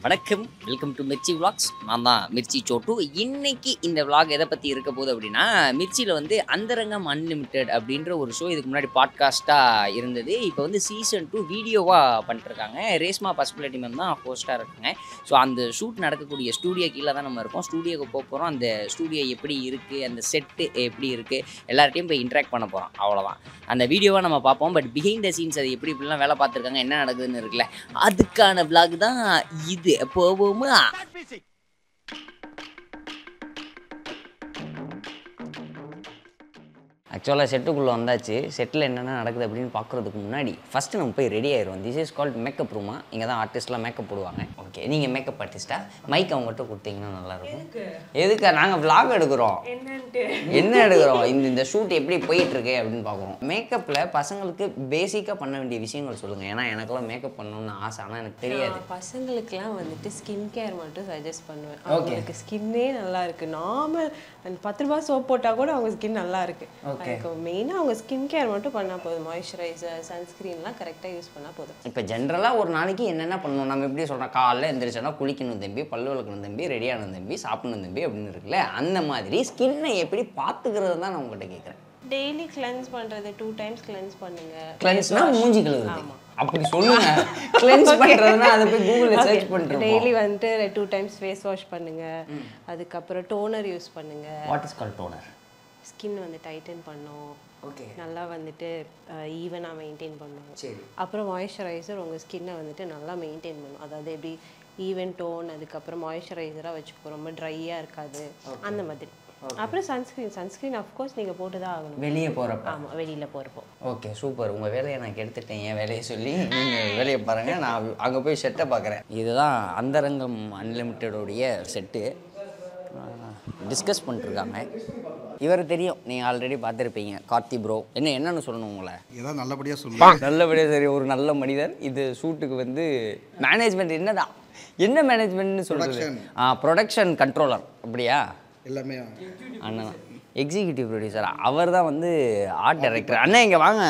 வணக்கம், welcome to Mirchi vlogs. நான் தான் மிர்ச்சி சோட்டு. இன்னைக்கு இந்த விளாக் எதை பற்றி இருக்க போகுது அப்படின்னா, மிர்ச்சியில் வந்து அந்தரங்கம் அன்லிமிட்டெட் அப்படின்ற ஒரு ஷோ இதுக்கு முன்னாடி பாட்காஸ்ட்டாக இருந்தது. இப்போ வந்து சீசன் 2 வீடியோவாக பண்ணிட்டுருக்காங்க. ரேஸ்மா பஸ்பிலிட்டி மேம் தான் ஹோஸ்ட்டாக இருக்காங்க. ஸோ அந்த ஷூட் நடக்கக்கூடிய ஸ்டூடியோ கீழே தான் நம்ம இருக்கோம். ஸ்டூடியோக்கு போக போகிறோம். அந்த ஸ்டூடியோ எப்படி இருக்குது, அந்த செட்டு எப்படி இருக்குது, எல்லார்ட்டையும் போய் இன்ட்ராக்ட் பண்ண போகிறோம். அவ்வளோதான். அந்த வீடியோவாக நம்ம பார்ப்போம். பட் பிஹைண்ட் த சீன்ஸ் அது எப்படி இப்படிலாம் வேலை பார்த்துருக்காங்க, என்ன நடக்குதுன்னு இருக்குல்ல, அதுக்கான விளாக் தான் இது. போவோமா? ஆக்சுவலாக செட்டுக்குள்ளே வந்தாச்சு. செட்டில் என்னென்ன நடக்குது அப்படின்னு பார்க்குறதுக்கு முன்னாடி ஃபஸ்ட்டு நம்ம போய் ரெடி ஆயிடுவோம். திஸ் இஸ் கால்ட் மேக்கப் ரூமா. இங்கே தான் ஆர்டிஸ்ட்லாம் மேக்கப் போடுவாங்க. ஓகே, நீங்கள் மேக்கப் ஆர்டிஸ்ட்டா? மைக் அவங்ககிட்ட கொடுத்தீங்கன்னா நல்லாயிருக்கும். எதுக்கா? நாங்கள் விளாக் எடுக்கிறோம். என்ன எடுக்கிறோம்? இந்த ஷூட் எப்படி போயிட்டுருக்கு அப்படின்னு பார்க்குறோம். மேக்கப்பில் பசங்களுக்கு பேசிக்காக பண்ண வேண்டிய விஷயங்கள் சொல்லுங்கள். ஏன்னா எனக்குலாம் மேக்கப் பண்ணணும்னு ஆசை, ஆனால் எனக்கு தெரியாது. பசங்களுக்குலாம் வந்துட்டு ஸ்கின் கேர் மட்டும் சஜஸ்ட் பண்ணுவேன். அவங்களுக்கு ஸ்கின்னே நல்லா இருக்குது. நார்மல் 10 ரூபா சோப் போட்டால் கூட அவங்க ஸ்கின் நல்லா இருக்குது. மெயினாக அவங்க ஸ்கின் கேர் மட்டும் பண்ணால் போதும். மாய்ஸ்சரைசர், சன்ஸ்க்ரீன்லாம் கரெக்டாக யூஸ் பண்ணால் போதும். இப்போ ஜென்ரலாக ஒரு நாளைக்கு என்னென்ன பண்ணணும், நம்ம எப்படி சொல்கிறோம், காலைல எந்திரிச்சோன்னா குளிக்கணும் தம்பி, பல்லு விளக்கணும் தம்பி, ரெடியாகணும் தம்பி, சாப்பிடணும் தம்பி அப்படின்னு இருக்குல்ல, அந்த மாதிரி ஸ்கின்னை எப்படி பார்த்துக்கிறது தான் நான் உங்கள்கிட்ட கேட்குறேன். டெய்லி கிளென்ஸ் பண்ணுறது, 2 டைம்ஸ் கிளென்ஸ் பண்ணுங்க. கிளென்ஸ்னா மூஞ்சி கழுவுறது. அப்படி சொல்லுங்க. கிளென்ஸ் பண்றதுனா அதை போய் கூகுள்ல சர்ச் பண்ணிட்டு டெய்லி வந்துட்டு 2 டைம்ஸ் ஃபேஸ் வாஷ் பண்ணுங்க. அதுக்கப்புறம் டோனர் யூஸ் பண்ணுங்க. What is called toner? Skin வந்து டைட்டன் பண்ணும். ஓகே, நல்லா வந்துட்டு ஈவனாக மெயின்டைன் பண்ணும். சரி. அப்புறம் மாய்ஸ்சரைசர் உங்கள் ஸ்கின்னை வந்துட்டு நல்லா மெயின்டைன் பண்ணும். அதாவது எப்படி ஈவன் டோன், அதுக்கப்புறம் மாய்ஸ்சரைசராக வச்சுக்கோ, ரொம்ப ட்ரையாக இருக்காது, அந்த மாதிரி. அப்புறம் சன்ஸ்க்ரீன் அஃப்கோர்ஸ் நீங்கள் போட்டு தான் ஆகணும் வெளியே போகிறப்ப. ஆமாம், வெளியில் போகிறப்போ. Okay, super. உங்கள் வேலையை நான் எடுத்துட்டேன். என் வேலையை சொல்லி நீங்கள் வேலையை பாருங்கள். நான் அங்கே போய் செட்டை பார்க்குறேன். இதுதான் அந்தரங்கம் அன்லிமிட்டடோடைய செட்டு. டிஸ்கஸ் பண்ணிட்டுருக்காங்க. இவர் தெரியும், நீங்கள் ஆல்ரெடி பார்த்துருப்பீங்க, கார்த்தி ப்ரோ. என்னன்னு சொல்லணும் உங்களை? ஏதாவது நல்லபடியாக சொல்லுங்கள். நல்லபடியாக சரி, ஒரு நல்ல மனிதர். இது ஷூட்டுக்கு வந்து மேனேஜ்மெண்ட் என்னதான், என்ன மேனேஜ்மெண்ட்னு சொல்கிறது? Production controller. அப்படியா? எல்லாமே அண்ணா எக்ஸிக்யூட்டிவ் ப்ரொடியூசர். அவர் தான் வந்து ஆர்ட் டைரக்டர். அண்ணன் இங்கே வாங்க.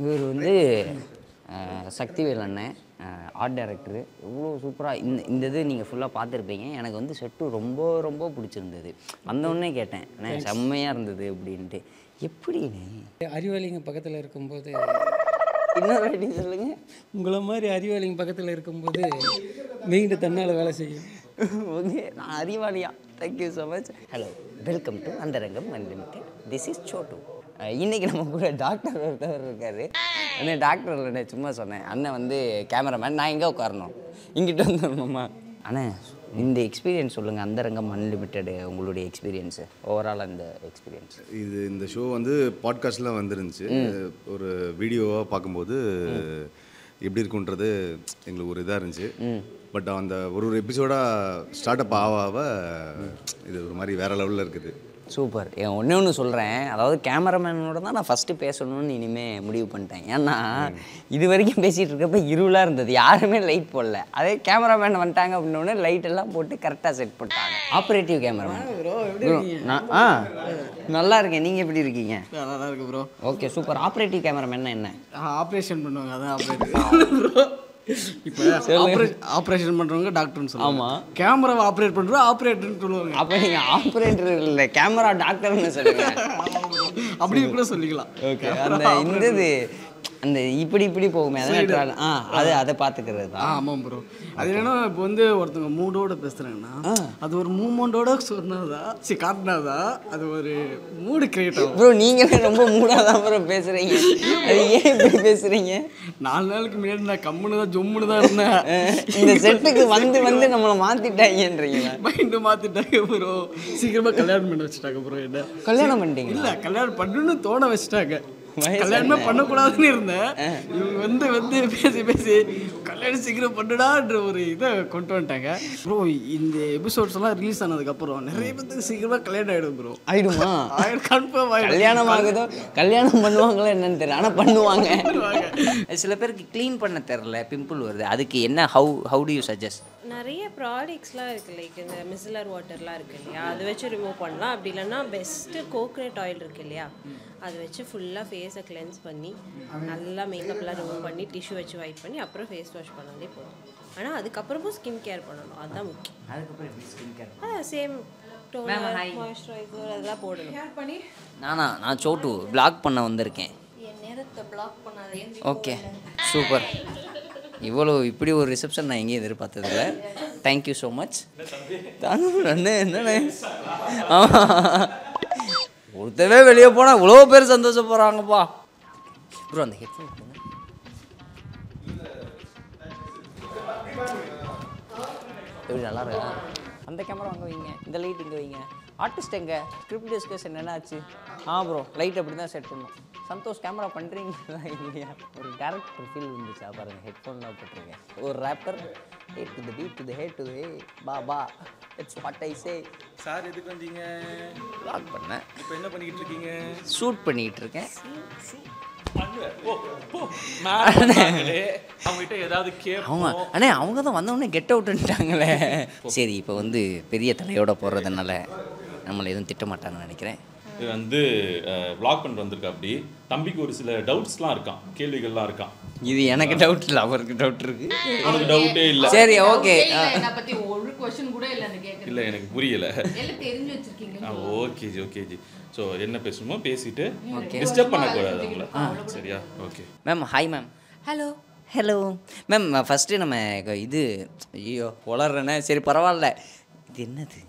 இவர் வந்து சக்திவேல் அண்ணன், ஆர்ட் டைரக்டரு. எவ்வளோ சூப்பராக இந்த இது நீங்கள் ஃபுல்லாக பார்த்துருப்பீங்க. எனக்கு வந்து செட்டு ரொம்ப ரொம்ப பிடிச்சிருந்தது. வந்தோடனே கேட்டேன், அண்ணே செம்மையாக இருந்தது அப்படின்ட்டு. எப்படின்னு அறிவாளிங்க பக்கத்தில் இருக்கும்போது, இன்னொரு வாட்டி சொல்லுங்க. உங்களை மாதிரி அறிவாளிங்க பக்கத்தில் இருக்கும்போது மெயின் தன்னால் வேலை செய்யும். ஓகே, நான் அறிவாளியா? Thank you so much. Hello, welcome to அந்தரங்கம் அன்லிமிட்டெட். This is Chotu. இன்றைக்கி நம்ம கூட டாக்டர் ஒருத்தவர் இருக்கார். அண்ணன் டாக்டர் இல்லை, சும்மா சொன்னேன். அண்ணன் வந்து கேமராமேன். நான் எங்கே உட்காரணும்? இங்கிட்ட வந்துடணுமா? அண்ணன் இந்த எக்ஸ்பீரியன்ஸ் சொல்லுங்கள். அந்தரங்கம் அன்லிமிட்டெடு உங்களுடைய எக்ஸ்பீரியன்ஸு, ஓவரால் அந்த எக்ஸ்பீரியன்ஸ். இந்த ஷோ வந்து பாட்காஸ்ட்லாம் வந்துருந்துச்சு. ஒரு வீடியோவாக பார்க்கும்போது எப்படி இருக்குன்றது எங்களுக்கு ஒரு இதாக இருந்துச்சு. பட் அந்த ஒரு எபிசோடாக ஸ்டார்ட் அப் ஆக இது ஒரு மாதிரி வேறு லெவலில் இருக்குது. சூப்பர். ஒன்று சொல்கிறேன், அதாவது கேமராமேனோட தான் நான் ஃபஸ்ட்டு பேசணும்னு இனிமேல் முடிவு பண்ணிட்டேன். ஏன்னா இது வரைக்கும் பேசிகிட்டு இருக்கப்ப இருளாக இருந்தது, யாருமே லைட் போடல. அதே கேமராமேன் வந்துட்டாங்க அப்படின்னோடனே லைட் எல்லாம் போட்டு கரெக்டாக செட் பண்ணிட்டாங்க. Operative cameraman. நல்லா இருக்கேன். நீங்கள் எப்படி இருக்கீங்க? நல்லா இருக்கு bro. Okay, super. Operative cameraman என்ன? ஆப்ரேஷன் பண்ணுவாங்க, அதான் ஆப்ரேட்டர். இப்போ ஆப்ரேஷன் பண்ணுறவங்க டாக்டர்னு சொல்லுவாங்க. ஆமாம், கேமராவை ஆப்ரேட் பண்ணுறோம் ஆப்ரேட்டர்னு சொல்லுவாங்க. அப்போ நீங்கள் ஆப்ரேட்டர் இல்லை, கேமரா டாக்டர்னு சொல்லுங்கள். அப்படி கூட சொல்லிக்கலாம். ஓகே, அந்த இந்த அந்த இப்படி போகுமே, அதை பார்த்துக்கிறது தான். ஆமாம் ப்ரோ. அது என்னன்னா, இப்போ வந்து ஒருத்தவங்க மூடோட பேசுகிறாங்கன்னா அது ஒரு மூமெண்டோட சொன்னதா காட்டினாதா அது ஒரு மூடு கிரியேட் ஆகும். ப்ரோ நீங்களே ரொம்ப மூடாதான் ப்ரோ பேசுகிறீங்க. அது ஏன் இப்படி பேசுகிறீங்க? 4 நாளுக்கு முன்னாடி நான் கம்முன்னு தான் ஜொம்முன்னு தான் இருந்தேன். இந்த செட்டுக்கு வந்து நம்மளை மாற்றிட்டாங்கன்றீங்க. மைண்டு மாற்றிட்டாங்க ப்ரோ. சீக்கிரமாக கல்யாணம் பண்ணி வச்சுட்டாங்க ப்ரோ. என்ன கல்யாணம் பண்ணிட்டீங்க? இல்லை, கல்யாணம் பண்ணணும்னு தோண வச்சுட்டாங்க. கல்யாணமே பண்ணக்கூடாதுன்னு இருந்தேன். இவங்க வந்து பேசி கல்யாணம் சீக்கிரம் பண்ணுடான்ற ஒரு இதை கொண்டு வந்துட்டாங்க ப்ரோ. இந்த எபிசோட்ஸ் எல்லாம் ரிலீஸ் ஆனதுக்கப்புறம் நிறைய பேருக்கு சீக்கிரமாக கல்யாணம் ஆகிடும் ப்ரோ. ஆயிடுமா? கன்ஃபார்ம் ஆகிடும். கல்யாணம் ஆகுதோ, கல்யாணம் பண்ணுவாங்களோ என்னன்னு தெரியல, ஆனால் பண்ணுவாங்க. சில பேருக்கு க்ளீன் பண்ண தெரில, பிம்பிள் வருது. அதுக்கு என்ன ஹவு டு யூ சஜஸ்ட்? நிறைய ப்ராடக்ட்ஸ்லாம் இருக்குது. லைக் இந்த மிசலர் வாட்டர்லாம் இருக்குது இல்லையா, அதை வச்சு ரிமூவ் பண்ணலாம். அப்படி இல்லைன்னா பெஸ்ட்டு கோகனட் ஆயில் இருக்குது இல்லையா, அதை வச்சு ஃபுல்லாக ஃபேஸை கிளென்ஸ் பண்ணி நல்லா மேக்கப்லாம் ரிமூவ் பண்ணி டிஷ்யூ வச்சு வைப் பண்ணி அப்புறம் ஃபேஸ் வாஷ் பண்ணாலே போதும். ஆனால் அதுக்கப்புறமும் ஸ்கின் கேர் பண்ணணும், அதுதான் முக்கியம். அதுக்கப்புறம் எப்படி skin care? Same toner, moisturiser அதெல்லாம் போடணும். கேர் பண்ணி நான் சோட்டு பிளாக் பண்ண வந்திருக்கேன். என் நேரத்தை பிளாக் பண்ணாதே. Okay, super. இப்படி ஒரு ரிசப்ஷன் நான் எங்கேயும் எதிர்பார்த்ததில்ல. Thank you so much. என்னண்ணே ஒருத்தவே வெளியே போனால் இவ்வளோ பேர் சந்தோஷப்படுறாங்கப்பா. ப்ரோ அந்த ஹெட்ஃபோன் போங்க. எப்படி நல்லா இருக்கா? அந்த கேமரா அங்கே வைங்க, இந்த லைட் இங்கே வைங்க. ஆர்டிஸ்ட் எங்கே? ஸ்கிரிப்ட் டிஸ்கஷன் என்ன ஆச்சு? ப்ரோ லைட் அப்படி தான் செட் பண்ணணும். சந்தோஷ் கேமரா பண்ணுறீங்களா இல்லையா? ஒரு டேரக்டர் ஃபீல் இருந்துச்சா பாருங்கள். ஹெட்ஃபோன்லாம் போட்டிருக்கேன். ஒரு rapper hate to the beat to the hate to the hey பா it's what I say. Sir எதுக்கு வந்தீங்க? வ்ளாக் பண்ணேன். இப்போ என்ன பண்ணிக்கிட்டு இருக்கீங்க? ஷூட் பண்ணிகிட்டு இருக்கேன். அவங்ககிட்ட ஏதாவது அவங்க தான் வந்தவொடனே கெட் அவுட்டுன்ட்டாங்களே. சரி, இப்போ வந்து பெரிய தலையோட போடுறதுனால நம்மளை எதுவும் திட்ட மாட்டாங்கன்னு நினைக்கிறேன். இது வந்து வ்ளாக் பண்ணிட்டு வந்திருக்கா. அப்படி தம்பிக்கு ஒரு சில டவுட்ஸ்லாம் இருக்கான், கேள்விகள்லாம் இருக்கான். இது எனக்கு டவுட் இல்லை, அவருக்கு டவுட் இருக்கு. உனக்கு டவுட்டே இல்லை? சரி, ஓகே. என்ன பத்தி ஒரு क्वेश्चन கூட இல்ல எனக்கு கேக்குறது. இல்லை, எனக்கு புரியல. எல்லாம் தெரிஞ்சு வச்சிருக்கீங்க. Okay ji, okay ji. So என்ன பேசணுமோ பேசிட்டு டிஸ்டர்ப் பண்ணக்கூடாது அவங்கள. சரியா? Okay ma'am. Hi ma'am. Hello. Hello ma'am. First நம்ம இது ஐயோ வளர்றேனே. சரி பரவாயில்ல. இது என்னது?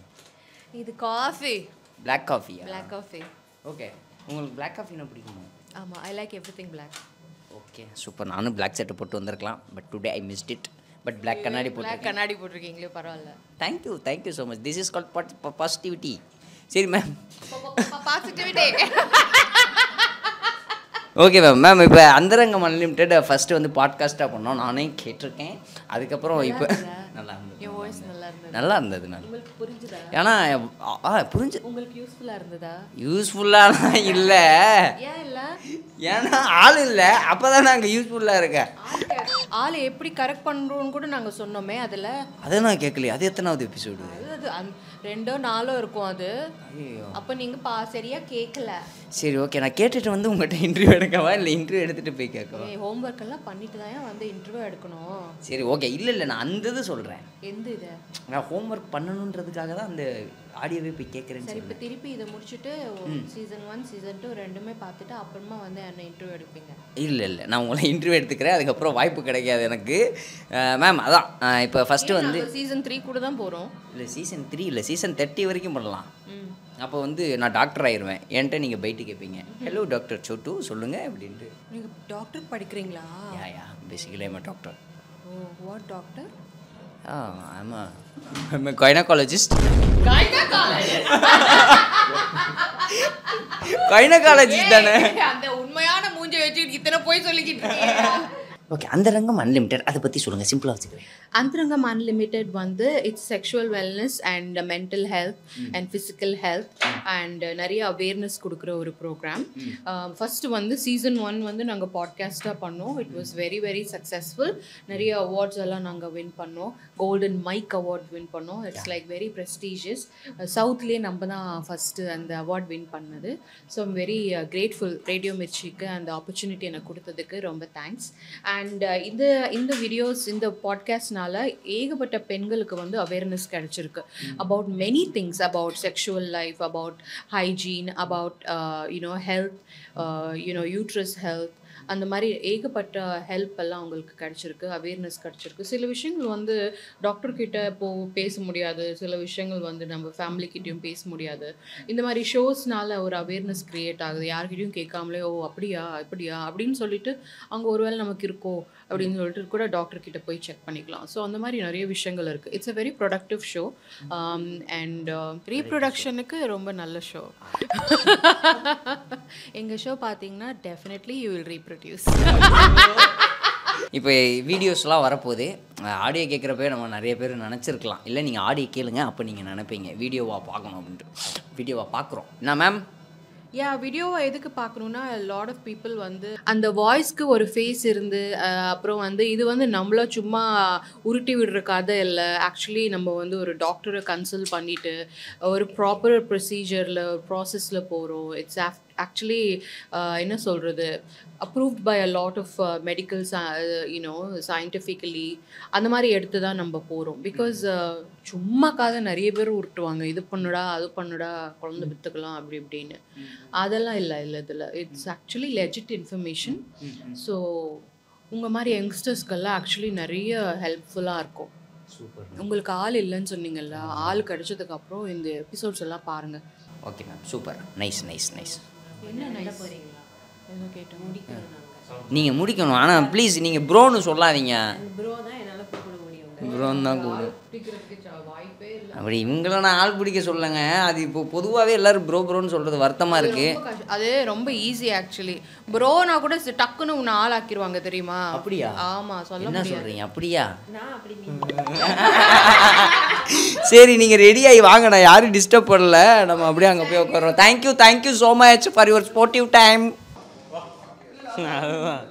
இது காஃபி. பிளாக் காஃபியா? Black coffee. ஓகே. உங்களுக்கு பிளாக் காஃபினா பிடிக்குமா? ஆமா, I like everything black. Okay, super. நானும் பிளாக் ஷர்ட் போட்டு வந்திருக்கலாம், but today I missed it. But black கண்ணாடி போட்டு. பிளாக் கண்ணாடி போட்டிருக்கீங்களே, பரவாயில்ல. Thank you so much. This is called positivity. சரி மேம். பாசிட்டிவிட்டி. Okay ma'am. இப்போ அந்தரங்கம் அன்லிமிட்டெட் ஃபஸ்ட்டு வந்து பாட்காஸ்ட்டாக பண்ணோம். நானே கேட்டிருக்கேன். அதுக்கப்புறம் இப்போ நல்லா இருந்தது. your voice நல்லா இருந்தது. நல்லா இருந்தது. நான் உங்களுக்கு புரிஞ்சுதா? ஏன்னா புரிஞ்சு. உங்களுக்கு யூஸ்ஃபுல்லா இருந்ததா? யூஸ்ஃபுல்லாக இல்லை. ஏன் இல்ல? ஏன்னா ஆள் இல்லை, அப்போ தான் நாங்கள் யூஸ்ஃபுல்லாக இருக்கேன். ஆளை எப்படி கரெக்ட் பண்ணுறோன்னு கூட நாங்கள் சொன்னோமே அதில். அதை நான் கேட்கலையே. அது எத்தனாவது எபிசோடு? அது 2 4 இருக்கும் அது. அப்போ நீங்கள் சரியா கேட்கல. சரி, ஓகே. நான் கேட்டுட்டு வந்து உங்கள்கிட்ட இன்டர்வியூ எடுக்கவா இல்லை இன்டர்வியூ எடுத்துகிட்டு போய் கேட்கவா? ஹோம்ஒர்க் எல்லாம் பண்ணிட்டு தான் வந்து இன்டர்வியூ எடுக்கணும். சரி, ஓகே. இல்லை நான் அந்த இது சொல்கிறேன். எந்த இது? நான் ஹோம்ஒர்க் பண்ணணுன்றதுக்காக தான் அந்த ஆடியோவே போய் கேட்குறேன். சரி, இப்போ திருப்பி இதை முடிச்சுட்டு சீசன் 1 சீசன் 2 ரெண்டுமே பார்த்துட்டு அப்புறமா வந்து என்ன இன்டர்வியூ எடுப்பீங்க? இல்லை நான் உங்களை இன்டர்வியூ எடுத்துக்கிறேன். அதுக்கப்புறம் வாய்ப்பு கிடைக்காது எனக்கு மேம். அதான் இப்போ ஃபஸ்ட்டு வந்து சீசன் 3 கூட தான் போகிறோம். இல்லை சீசன் 3 இல்லை, சீசன் 30 வரைக்கும் பண்ணலாம். அப்போ வந்து நான் டாக்டர் ஆயிடுவேன். என்கிட்ட நீங்கள் பைட்டு கேட்பீங்க, ஹலோ டாக்டர் சோட்டு சொல்லுங்கள் அப்படின்ட்டு. நீங்கள் டாக்டர் படிக்கிறீங்களா? Yeah basically I'm doctor. Oh, what doctor? I'm a gynecologist. Gynecologist தானே? அந்த உண்மையான மூஞ்சை வச்சுக்கிட்டு இத்தனை போய் சொல்லிக்கிட்டு இருக்கீங்க. ஓகே, அந்தரங்கம் அன்லிமிட்டெட் அதை பற்றி சொல்லுங்கள், சிம்பிளாக வச்சுக்கிறேன். அந்தரங்கம் அன்லிமிட்டெட் வந்து it's sexual wellness and mental health and physical health and நிறைய அவேர்னஸ் கொடுக்குற ஒரு ப்ரோக்ராம். ஃபஸ்ட்டு வந்து சீசன் 1 வந்து நாங்கள் பாட்காஸ்ட்டாக பண்ணோம். It was very very successful. நிறைய அவார்ட்ஸ் எல்லாம் நாங்கள் வின் பண்ணோம். கோல்டன் மைக் அவார்ட் வின் பண்ணோம். It's like very prestigious. சவுத்லேயே நம்ம தான் ஃபஸ்ட்டு அந்த அவார்ட் வின் பண்ணது. So I'm very grateful radio மிர்ச்சிக்கு அந்த ஆப்பர்ச்சுனிட்டி எனக்கு கொடுத்ததுக்கு ரொம்ப தேங்க்ஸ். அண்ட் இந்த வீடியோஸ் இந்த பாட்காஸ்ட்னால ஏகப்பட்ட பெண்களுக்கு வந்து அவேர்னஸ் கிடைச்சிருக்கு about many things, about sexual life, about hygiene, about health, uterus health, அந்த மாதிரி ஏகப்பட்ட ஹெல்ப் எல்லாம் அவங்களுக்கு கிடச்சிருக்கு, அவேர்னஸ் கிடச்சிருக்கு. சில விஷயங்கள் வந்து டாக்டர்கிட்ட பேச முடியாது, சில விஷயங்கள் வந்து நம்ம ஃபேமிலிக்கிட்டையும் பேச முடியாது. இந்த மாதிரி ஷோஸ்னால ஒரு அவேர்னஸ் க்ரியேட் ஆகுது. யார்கிட்டையும் கேட்காமலே ஓ அப்படியா இப்படியா அப்படின்னு சொல்லிட்டு அவங்க ஒருவேளை நமக்கு இருக்கோ அப்படின்னு சொல்லிட்டு கூட டாக்டர்கிட்ட போய் செக் பண்ணிக்கலாம். ஸோ அந்த மாதிரி நிறைய விஷயங்கள் இருக்குது. It's a very productive show and ரீப்ரொடக்ஷனுக்கு ரொம்ப நல்ல ஷோ. எங்கள் ஷோ பார்த்தீங்கன்னா டெஃபினெட்லி யூ வில் ரீப்ரொடியூஸ். இப்போ வீடியோஸ்லாம் வரப்போகுது. ஆடியோ கேட்குறப்பே நம்ம நிறைய பேர் நினச்சிருக்கலாம், இல்லை நீங்கள் ஆடியோ கேளுங்க அப்போ நீங்கள் நினைப்பீங்க வீடியோவாக பார்க்கணும் அப்படின்ட்டு. வீடியோவாக பார்க்குறோம். என்ன மேம்? வீடியோவை எதுக்கு பார்க்கணுன்னா லாட் ஆஃப் பீப்புள் வந்து அந்த வாய்ஸ்க்கு ஒரு ஃபேஸ் இருந்து அப்புறம் வந்து இது வந்து நம்மள சும்மா உருட்டி விடுற கதை இல்லை. ஆக்சுவலி நம்ம வந்து ஒரு டாக்டரை கன்சல்ட் பண்ணிவிட்டு ஒரு ப்ராப்பர் ப்ரொசீஜரில் ப்ராசஸில் போகிறோம். ஆக்சுவலி என்ன சொல்கிறது approved by a lot of medical scientifically அந்த மாதிரி எடுத்து தான் நம்ம போகிறோம். பிகாஸ் சும்மாக்காக நிறைய பேர் உருட்டுவாங்க, இது பண்ணுடா அது பண்ணுடா குழந்தை விற்றுக்கலாம் அப்படி இப்படின்னு. அதெல்லாம் இல்லை இதில். It's actually legit information. So உங்கள் மாதிரி யங்ஸ்டர்ஸ்க்கெல்லாம் ஆக்சுவலி நிறைய ஹெல்ப்ஃபுல்லாக இருக்கும். உங்களுக்கு ஆள் இல்லைன்னு சொன்னீங்கல்ல, ஆள் கிடைச்சதுக்கப்புறம் இந்த எபிசோட்ஸ் எல்லாம் பாருங்கள். Okay ma'am, super, nice nice nice. என்ன நைஸ் போகிறீங்களா ஏதோ கேட்டேன். முடிக்கணும் நீங்கள் முடிக்கணும், ஆனால் ப்ளீஸ் நீங்கள் ப்ரோன்னு சொல்லாதீங்க. ப்ரோ தான் என்னால் கூப்பிட முடியும். ப்ரோன்னு தான் கூப்பிடும். பிடிக்கிறதுக்கு வாய்ப்பே இல்லை. அப்படி இவங்கள நான் ஆள் பிடிக்க சொல்லுங்க. அது இப்போ பொதுவாகவே எல்லாரும் ப்ரோன்னு சொல்கிறது வருத்தமாக இருக்குது. அது ரொம்ப ஈஸி ஆக்சுவலி. ப்ரோனா கூட டக்குன்னு உன்னை ஆள் ஆக்கிடுவாங்க தெரியுமா? அப்படியா? ஆமாம், சொல்ல என்ன சொல்கிறீங்க? அப்படியா? நான் அப்படி சரி, நீங்கள் ரெடி ஆகி வாங்கண்ணா, யாரும் டிஸ்டர்ப் பண்ணல. நம்ம அப்படியே அங்கே போய் உட்காரோம். Thank you so much for your sportive time. அதுதான்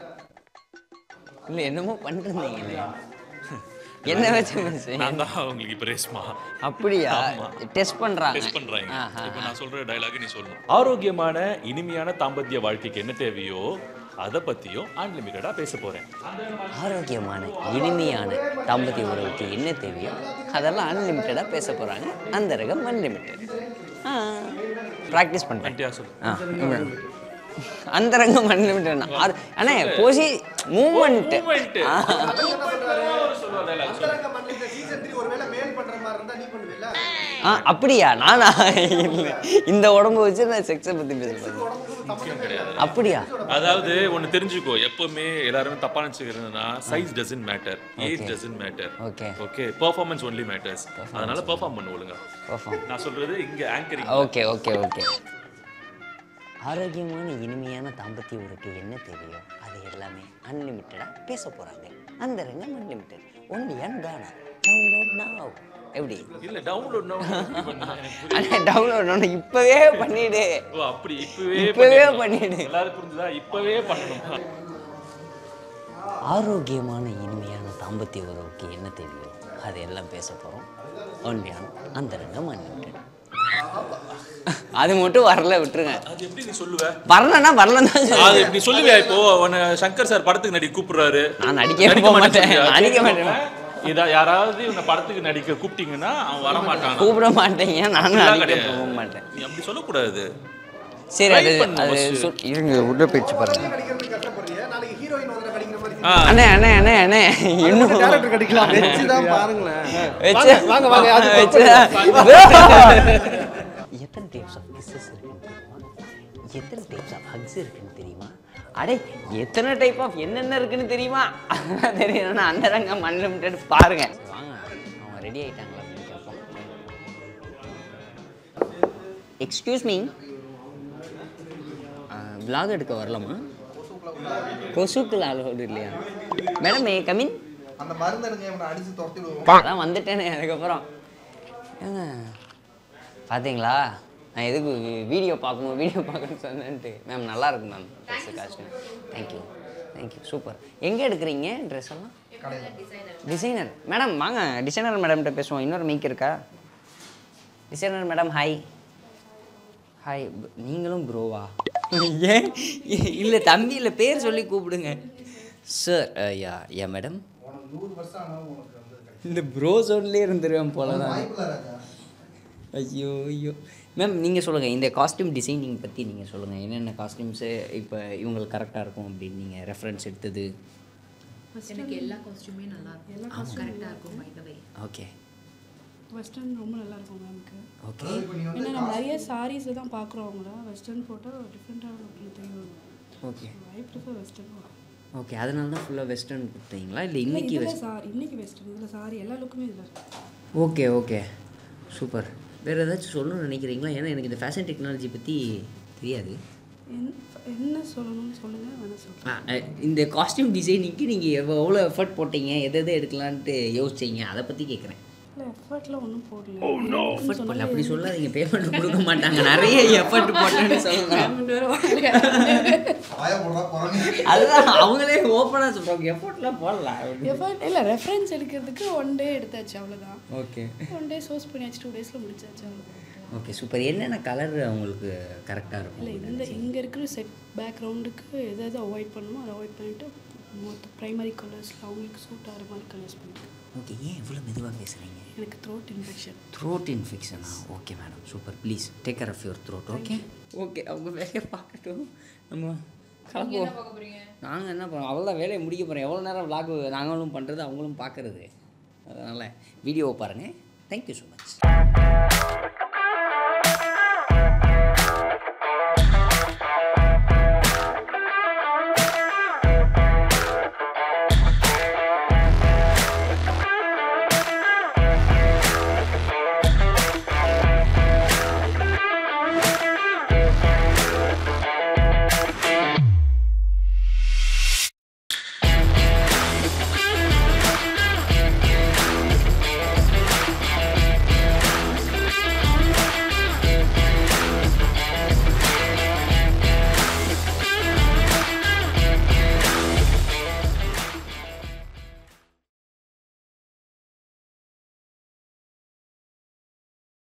இல்லை, என்னமோ பண்ணிருந்தீங்களே, என்ன வச்சு நான் தான் உங்களுக்கு இப்போ ரேஸ்மா. அப்படியா? டெஸ்ட் பண்ணுறாங்க. இப்போ நான் சொல்கிற டயலாக் நீ சொல்லணும். ஆரோக்கியமான இனிமையான தாம்பத்திய வாழ்க்கைக்கு என்ன தேவையோ அதை பற்றியும் அன்லிமிட்டடாக பேச போகிறேன். ஆரோக்கியமான இனிமையான தாம்பத்திய உறவுக்கு என்ன தேவையோ அதெல்லாம் அன்லிமிட்டடாக பேச போகிறாங்க. அந்த ரகம் அன்லிமிட்டட். ப்ராக்டிஸ் பண்ணுறேன். சொல்லு. அந்த ரங்கம் அன்லிமிட்டட். அண்ணே போசி மூமெண்ட். அப்படியா? நானா இல்லை, இந்த உடம்பு வச்சு நான் செக்ஸை பற்றி பேசுகிறேன். அப்படியா? அதாவது ஒன்று தெரிஞ்சுக்கோ, எப்பவுமே எல்லாருமே தப்பா நினச்சிக்கிறதுனா size doesn't matter, age doesn't matter. Okay, performance only matters. அதனால பெர்ஃபார்ம் பண்ண ஒழுங்கா. நான் சொல்றது இங்க ஆங்கரிங். ஓகே. ஆரோக்கியமான இனிமையான தாம்பத்திய உறவுக்கு என்ன தேவையோ அது எல்லாமே அன்லிமிட்டடாக பேச போகிறாங்க. அந்த ரங்கம் unlimited. Only and Gaana. Download now. எப்படி? இல்ல, டவுன்லோட் நவ். டவுன்லோட் நவ் இப்பவே பண்ணிடு. ஓ அப்படி இப்பவே பண்ணிடு. எல்லாரும் புரிஞ்சுதா? இப்பவே பண்ணணும். ஆரோக்கியமான இனிமையான தாம்பத்திய உறவுக்கு என்ன தேவையோ அது எல்லாம் பேச போகிறோம். ஒன்லி அந்த ரங்கம் அன்லிமிட்டட். அது மட்டும் வரல, விட்டுருங்க. அது எப்படி நீ சொல்லுவ? வரலன்னா வரலன்னு தான் சொல்லுவேன். அது எப்படி சொல்லுவியா? இப்போ உன்னை சங்கர் சார் படத்துக்கு நடிக்க கூப்பிடுறாரு, நான் நடிக்க மாட்டேன். இதா யாராவது உன்னை படத்துக்கு நடிக்க கூப்பிட்டீங்கன்னா அவன் வர மாட்டான், கூப்பிட மாட்டேங்க. நானும் நடிக்க போக மாட்டேன். நீ அப்படி சொல்லக்கூடாது. சரி, அது இருங்க, உள்ள போயிடுச்சு பாருங்க. அண்ணே இன்னும் கிடைக்கலாம் பாருங்களேன். எத்தனை டைப்ஸ் ஆஃப் கிஸ்ஸஸ் இருக்குன்னு தெரியுமா? எத்தனை டைப்ஸ் ஆஃப் ஹக்ஸ் இருக்குன்னு தெரியுமா? அடே எத்தனை டைப் ஆஃப் என்னென்ன இருக்குன்னு தெரியுமா? தெரியணும்னா அந்த ரங்கம் அன்லிமிட்டட் பாருங்க. வாங்க, அவங்க ரெடி ஆகிட்டாங்களா அப்படின்னு கேட்போம். எக்ஸ்கியூஸ் மீ, விலாக் எடுக்க வரலாமா? கொசுக்கள் அலோடு இல்லையா மேடம்? கமின். அந்த மருந்து எடுங்க, அடிச்சு துரத்தி விடுவோம். அதான் வந்துட்டேனே. அதுக்கப்புறம் ஏங்க பார்த்தீங்களா, நான் எதுக்கு வீடியோ பார்க்கணும்னு சொன்னேன்ட்டு. மேம் நல்லா இருக்கும் ma'am dress, costume. Thank you super. எங்கே எடுக்கிறீங்க ட்ரெஸ் எல்லாம்? டிசைனர் மேடம் வாங்க, டிசைனர் மேடம்கிட்ட பேசுவோம். இன்னொரு மைக் இருக்கா? Designer madam hi. நீங்களும் ப்ரோவா? ஏன் இல்லை தம்பி, இல்லை பேர் சொல்லி கூப்பிடுங்க சார். யா மேடம். இந்த ப்ரோ ஜோன்லேயே இருந்துருவேன் போல தான். ஐயோ மேம், நீங்கள் சொல்லுங்கள், இந்த காஸ்டியூம் டிசைனிங் பற்றி நீங்கள் சொல்லுங்கள். என்னென்ன காஸ்டியூம்ஸு இப்போ இவங்களுக்கு கரெக்டாக இருக்கும் அப்படின்னு நீங்கள் ரெஃபரன்ஸ் எடுத்தது? எனக்கு எல்லா காஸ்டியூமே நல்லா இருக்கும், கரெக்டாக இருக்கும். By the way okay, western ரொம்ப நல்லா இருக்கும் மேம்க்கு. ஓகே. ஏன்னா நம்ம நிறைய சாரீஸ் தான் பார்க்குறோம், அவங்கள வெஸ்டர்ன் போட்டால் டிஃப்ரெண்ட்டாக இருக்கும் தெரியும். Okay, I prefer western. Okay, அதனால தான் ஃபுல்லாக வெஸ்டர்ன் கொடுத்தீங்களா? இல்லை இன்னைக்கு இன்னைக்கு வெஸ்டர்ன், இதில் சாரி எல்லா லுக்குமே இதில் இருக்குது. Okay super. வேறு ஏதாச்சும் சொல்லணும்னு நினைக்கிறீங்களா? ஏன்னா எனக்கு இந்த ஃபேஷன் டெக்னாலஜி பற்றி தெரியாது. என்ன சொல்லணும்னு சொல்லுங்கள், வேணால் சொல்லுங்கள். இந்த காஸ்டியூம் டிசைனிங்க்கு நீங்கள் எவ்வளோ எஃபர்ட் போட்டீங்க, எது எடுக்கலான்ட்டு யோசிச்சிங்க, அதை பற்றி கேட்குறேன். இல்லை எஃபர்ட்லாம் ஒன்றும் போடல. எஃபர்ட் போடல அப்படி சொல்லாதீங்க, பேமெண்ட் கொடுக்க மாட்டாங்க. நிறைய எஃபர்ட் போட்டேன்னு சொல்லலாம். அதுதான் அவங்களே ஓப்பனாக சொல்கிறாங்க, எஃபர்ட்லாம் போடலாம். எஃபர்ட் இல்லை, ரெஃபரன்ஸ் எடுக்கிறதுக்கு 1 டே எடுத்தாச்சு, அவ்வளோதான். ஓகே, 1 டே சோர்ஸ் பண்ணியாச்சு, 2 டேஸில் முடிச்சாச்சு, அவ்வளோதான். Okay super. என்னென்ன கலர் அவங்களுக்கு கரெக்டாக இருக்கும்? இல்லை இங்கே இருக்கிற செட் பேக்ரவுண்டுக்கு எதாவது அவாய்ட் பண்ணணுமோ அதை அவாய்ட் பண்ணிவிட்டு மொத்த ப்ரைமரி கலர்ஸில் அவங்களுக்கு சூட் ஆகிற மாதிரி கலர்ஸ் பண்ணிட்டு. ஓகே, ஏன் இவ்வளோ மெதுவாக பேசுகிறீங்க? எனக்கு த்ரோட் இன்ஃபெக்ஷன். த்ரோட் இன்ஃபெக்ஷனா? Okay madam, super. Please take care of your throat. Okay okay, அவங்க வேலையை பார்க்கட்டும், நம்ம கிளம்புவோம். நாங்கள் என்ன பண்ணுவோம், அவ்வளோதான் வேலையை முடிக்க போகிறோம். எவ்வளோ நேரம் விளாக் நாங்களும் பண்ணுறது அவங்களும் பார்க்குறது. அதனால் வீடியோவை பாருங்கள். Thank you so much.